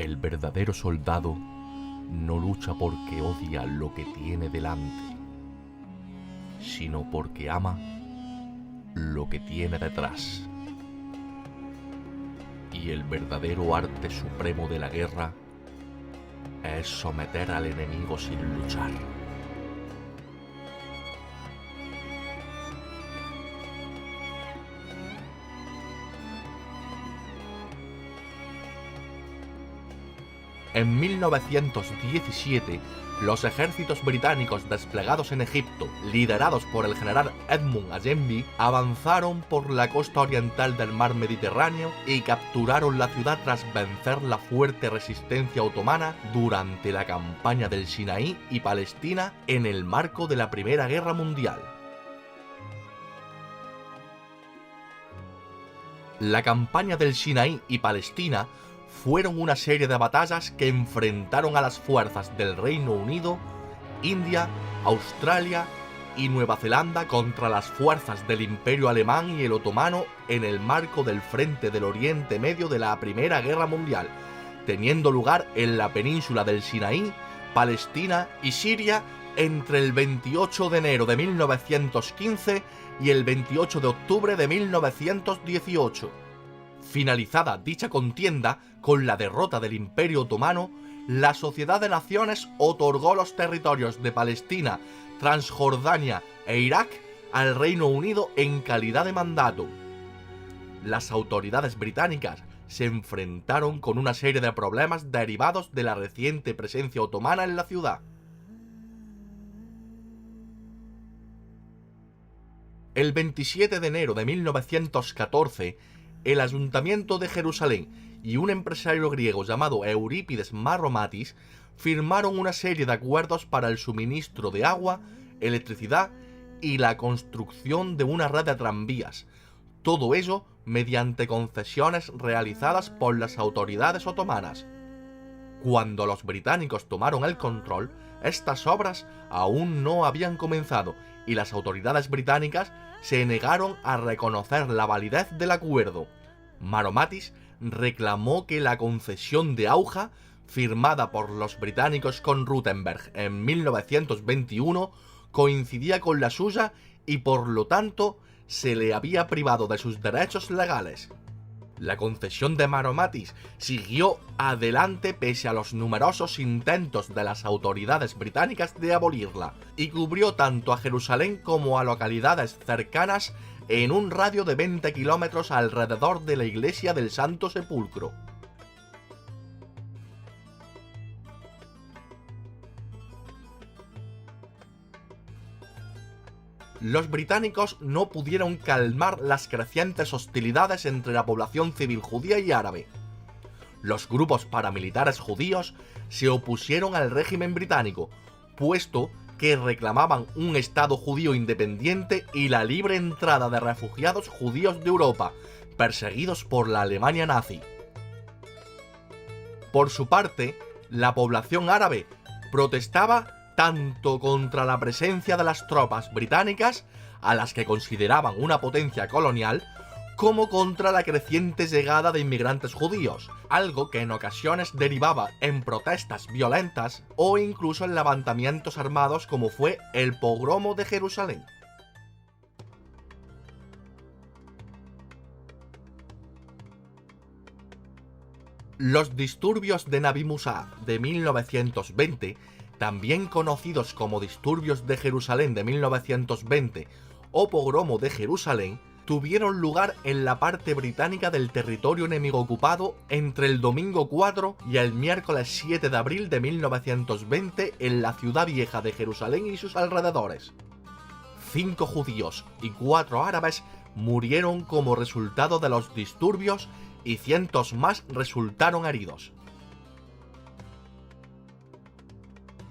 El verdadero soldado no lucha porque odia lo que tiene delante, sino porque ama lo que tiene detrás. Y el verdadero arte supremo de la guerra es someter al enemigo sin luchar. En 1917, los ejércitos británicos desplegados en Egipto, liderados por el general Edmund Allenby, avanzaron por la costa oriental del mar Mediterráneo y capturaron la ciudad tras vencer la fuerte resistencia otomana durante la campaña del Sinaí y Palestina en el marco de la Primera Guerra Mundial. La campaña del Sinaí y Palestina fueron una serie de batallas que enfrentaron a las fuerzas del Reino Unido, India, Australia y Nueva Zelanda contra las fuerzas del Imperio Alemán y el Otomano en el marco del Frente del Oriente Medio de la Primera Guerra Mundial, teniendo lugar en la península del Sinaí, Palestina y Siria entre el 28 de enero de 1915 y el 28 de octubre de 1918. Finalizada dicha contienda, con la derrota del Imperio Otomano, la Sociedad de Naciones otorgó los territorios de Palestina, Transjordania e Irak al Reino Unido en calidad de mandato. Las autoridades británicas se enfrentaron con una serie de problemas derivados de la reciente presencia otomana en la ciudad. El 27 de enero de 1914, el Ayuntamiento de Jerusalén y un empresario griego llamado Eurípides Marromatis firmaron una serie de acuerdos para el suministro de agua, electricidad y la construcción de una red de tranvías, todo ello mediante concesiones realizadas por las autoridades otomanas. Cuando los británicos tomaron el control, estas obras aún no habían comenzado y las autoridades británicas se negaron a reconocer la validez del acuerdo. Marromatis reclamó que la concesión de Auja, firmada por los británicos con Ruttenberg en 1921, coincidía con la suya y por lo tanto se le había privado de sus derechos legales. La concesión de Marromatis siguió adelante pese a los numerosos intentos de las autoridades británicas de abolirla, y cubrió tanto a Jerusalén como a localidades cercanas en un radio de 20 kilómetros alrededor de la iglesia del Santo Sepulcro. Los británicos no pudieron calmar las crecientes hostilidades entre la población civil judía y árabe. Los grupos paramilitares judíos se opusieron al régimen británico, puesto que reclamaban un Estado judío independiente y la libre entrada de refugiados judíos de Europa, perseguidos por la Alemania nazi. Por su parte, la población árabe protestaba tanto contra la presencia de las tropas británicas, a las que consideraban una potencia colonial, como contra la creciente llegada de inmigrantes judíos, algo que en ocasiones derivaba en protestas violentas o incluso en levantamientos armados como fue el pogromo de Jerusalén. Los disturbios de Nabi Musa de 1920, también conocidos como disturbios de Jerusalén de 1920 o pogromo de Jerusalén, tuvieron lugar en la parte británica del territorio enemigo ocupado entre el domingo 4 y el miércoles 7 de abril de 1920 en la ciudad vieja de Jerusalén y sus alrededores. 5 judíos y 4 árabes murieron como resultado de los disturbios y cientos más resultaron heridos.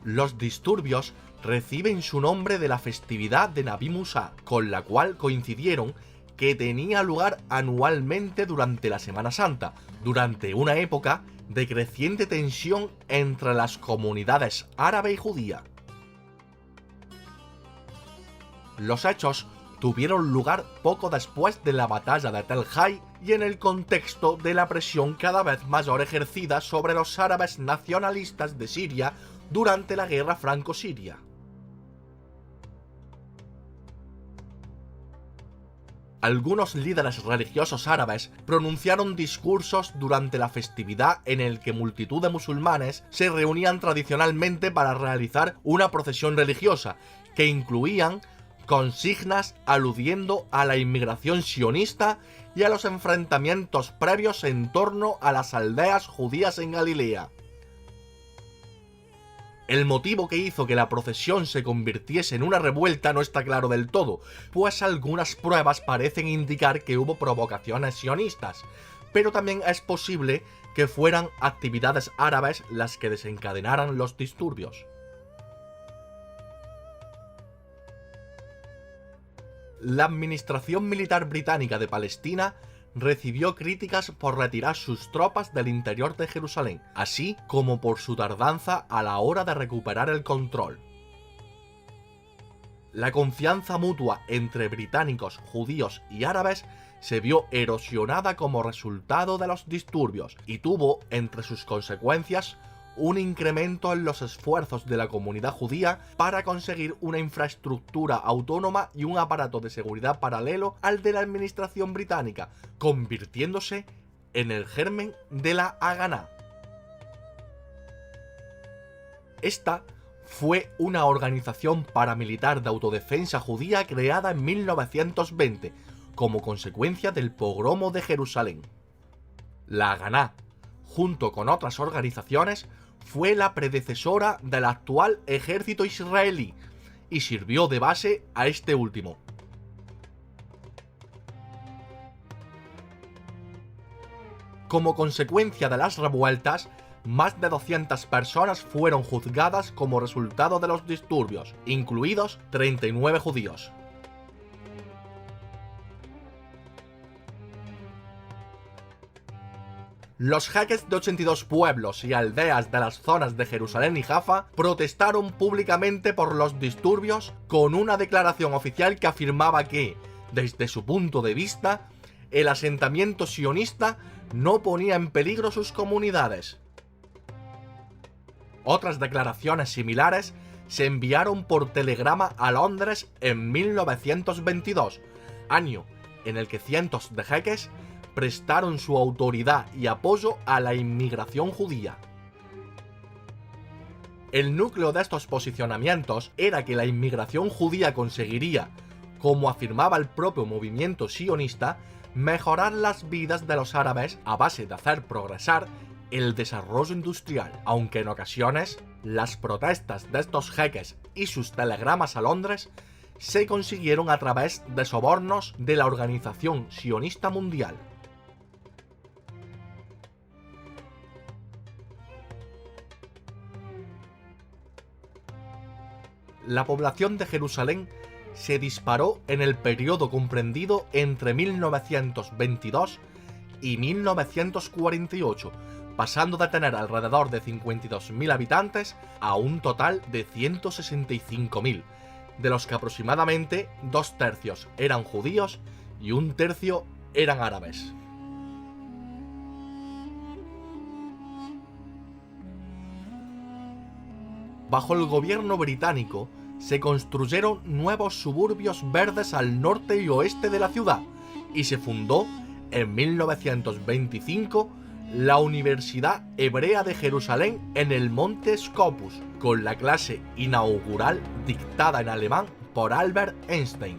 Los disturbios reciben su nombre de la festividad de Nabi Musa, con la cual coincidieron que tenía lugar anualmente durante la Semana Santa, durante una época de creciente tensión entre las comunidades árabe y judía. Los hechos tuvieron lugar poco después de la batalla de Tel Hai y en el contexto de la presión cada vez mayor ejercida sobre los árabes nacionalistas de Siria durante la guerra franco-siria. Algunos líderes religiosos árabes pronunciaron discursos durante la festividad en el que multitud de musulmanes se reunían tradicionalmente para realizar una procesión religiosa, que incluían consignas aludiendo a la inmigración sionista y a los enfrentamientos previos en torno a las aldeas judías en Galilea. El motivo que hizo que la procesión se convirtiese en una revuelta no está claro del todo, pues algunas pruebas parecen indicar que hubo provocaciones sionistas, pero también es posible que fueran actividades árabes las que desencadenaran los disturbios. La administración militar británica de Palestina recibió críticas por retirar sus tropas del interior de Jerusalén, así como por su tardanza a la hora de recuperar el control. La confianza mutua entre británicos, judíos y árabes se vio erosionada como resultado de los disturbios y tuvo entre sus consecuencias un incremento en los esfuerzos de la comunidad judía para conseguir una infraestructura autónoma y un aparato de seguridad paralelo al de la administración británica, convirtiéndose en el germen de la Haganá. Esta fue una organización paramilitar de autodefensa judía creada en 1920 como consecuencia del pogromo de Jerusalén. La Haganá, junto con otras organizaciones, fue la predecesora del actual ejército israelí y sirvió de base a este último. Como consecuencia de las revueltas, más de 200 personas fueron juzgadas como resultado de los disturbios, incluidos 39 judíos. Los jeques de 82 pueblos y aldeas de las zonas de Jerusalén y Jaffa protestaron públicamente por los disturbios con una declaración oficial que afirmaba que, desde su punto de vista, el asentamiento sionista no ponía en peligro sus comunidades. Otras declaraciones similares se enviaron por telegrama a Londres en 1922, año en el que cientos de jeques prestaron su autoridad y apoyo a la inmigración judía. El núcleo de estos posicionamientos era que la inmigración judía conseguiría, como afirmaba el propio movimiento sionista, mejorar las vidas de los árabes a base de hacer progresar el desarrollo industrial, aunque en ocasiones las protestas de estos jeques y sus telegramas a Londres se consiguieron a través de sobornos de la Organización Sionista Mundial. La población de Jerusalén se disparó en el periodo comprendido entre 1922 y 1948, pasando de tener alrededor de 52.000 habitantes a un total de 165.000, de los que aproximadamente 2/3 eran judíos y 1/3 eran árabes. Bajo el gobierno británico, se construyeron nuevos suburbios verdes al norte y oeste de la ciudad, y se fundó, en 1925, la Universidad Hebrea de Jerusalén en el Monte Scopus, con la clase inaugural dictada en alemán por Albert Einstein.